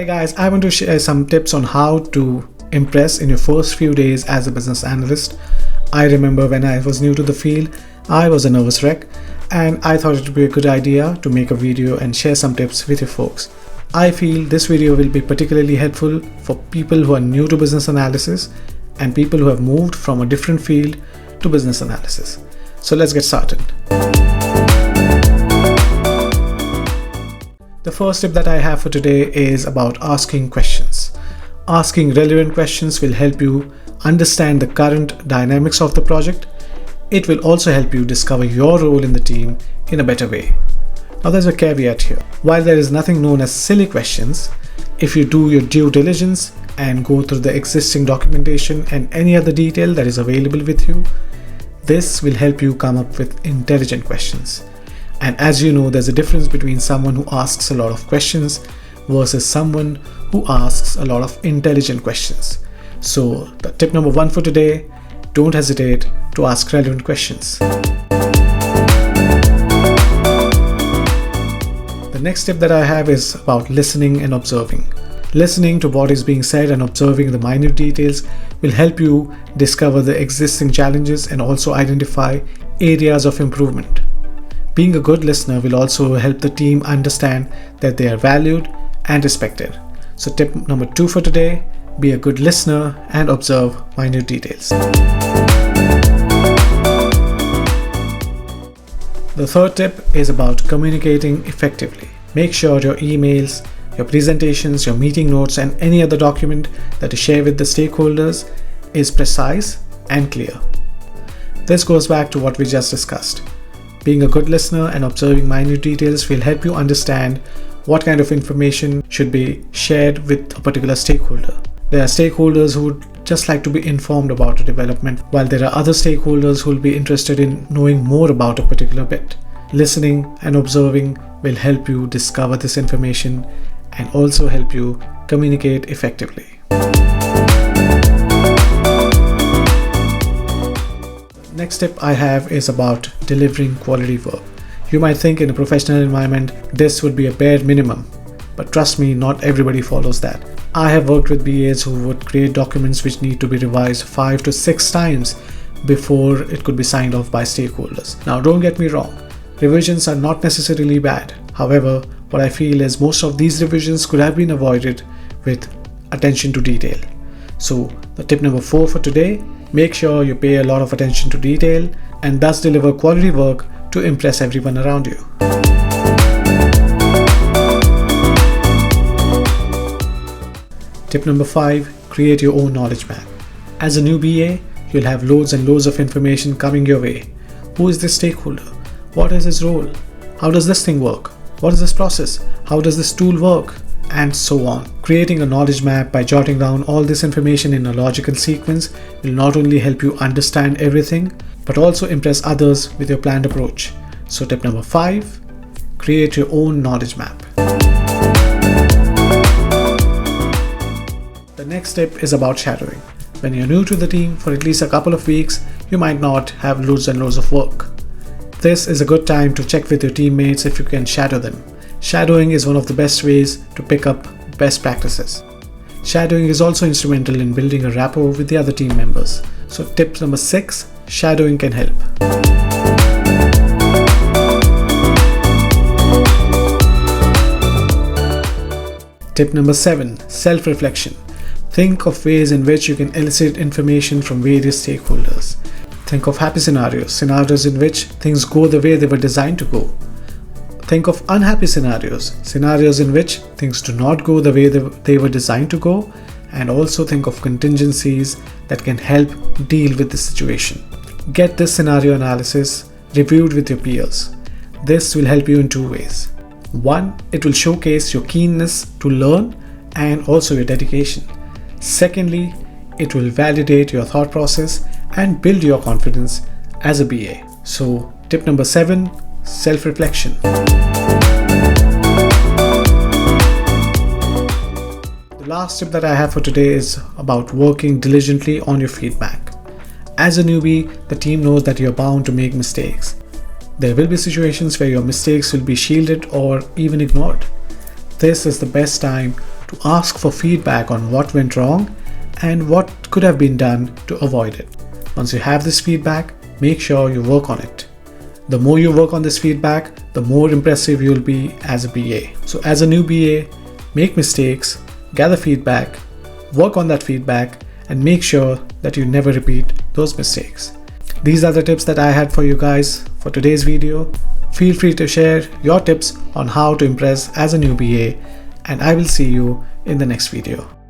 Hey guys, I want to share some tips on how to impress in your first few days as a business analyst. I remember when I was new to the field, I was a nervous wreck and I thought it would be a good idea to make a video and share some tips with you folks. I feel this video will be particularly helpful for people who are new to business analysis and people who have moved from a different field to business analysis. So let's get started. The first tip that I have for today is about asking questions. Asking relevant questions will help you understand the current dynamics of the project. It will also help you discover your role in the team in a better way. Now there's a caveat here. While there is nothing known as silly questions, if you do your due diligence and go through the existing documentation and any other detail that is available with you, this will help you come up with intelligent questions. And as you know, there's a difference between someone who asks a lot of questions versus someone who asks a lot of intelligent questions. So the tip number 1 for today, don't hesitate to ask relevant questions. The next tip that I have is about listening and observing. Listening to what is being said and observing the minute details will help you discover the existing challenges and also identify areas of improvement. Being a good listener will also help the team understand that they are valued and respected. So tip number 2 for today, be a good listener and observe minute details. The third tip is about communicating effectively. Make sure your emails, your presentations, your meeting notes and any other document that you share with the stakeholders is precise and clear. This goes back to what we just discussed. Being a good listener and observing minute details will help you understand what kind of information should be shared with a particular stakeholder. There are stakeholders who would just like to be informed about a development, while there are other stakeholders who will be interested in knowing more about a particular bit. Listening and observing will help you discover this information and also help you communicate effectively. Next tip I have is about delivering quality work. You might think in a professional environment this would be a bare minimum, but trust me, not everybody follows that. I have worked with BAs who would create documents which need to be revised 5 to 6 times before it could be signed off by stakeholders. Now don't get me wrong, revisions are not necessarily bad. However, what I feel is most of these revisions could have been avoided with attention to detail. So the tip number 4 for today, make sure you pay a lot of attention to detail and thus deliver quality work to impress everyone around you. Tip number 5, create your own knowledge map. As a new BA, you'll have loads and loads of information coming your way. Who is this stakeholder? What is his role? How does this thing work? What is this process? How does this tool work? And so on. Creating a knowledge map by jotting down all this information in a logical sequence will not only help you understand everything, but also impress others with your planned approach. So tip number 5, create your own knowledge map. The next tip is about shadowing. When you're new to the team for at least a couple of weeks, you might not have loads and loads of work. This is a good time to check with your teammates if you can shadow them. Shadowing is one of the best ways to pick up best practices. Shadowing is also instrumental in building a rapport with the other team members. So tip number 6, shadowing can help. Tip number 7, self-reflection. Think of ways in which you can elicit information from various stakeholders. Think of happy scenarios, scenarios in which things go the way they were designed to go. Think of unhappy scenarios, scenarios in which things do not go the way they were designed to go, and also think of contingencies that can help deal with the situation. Get this scenario analysis reviewed with your peers. This will help you in 2 ways. 1, it will showcase your keenness to learn and also your dedication. Secondly, it will validate your thought process and build your confidence as a BA. So tip number 7, self-reflection. The last tip that I have for today is about working diligently on your feedback. As a newbie, the team knows that you're bound to make mistakes. There will be situations where your mistakes will be shielded or even ignored. This is the best time to ask for feedback on what went wrong and what could have been done to avoid it. Once you have this feedback, make sure you work on it. The more you work on this feedback, the more impressive you'll be as a BA. So as a new BA, make mistakes, gather feedback, work on that feedback, and make sure that you never repeat those mistakes. These are the tips that I had for you guys for today's video. Feel free to share your tips on how to impress as a new BA, and I will see you in the next video.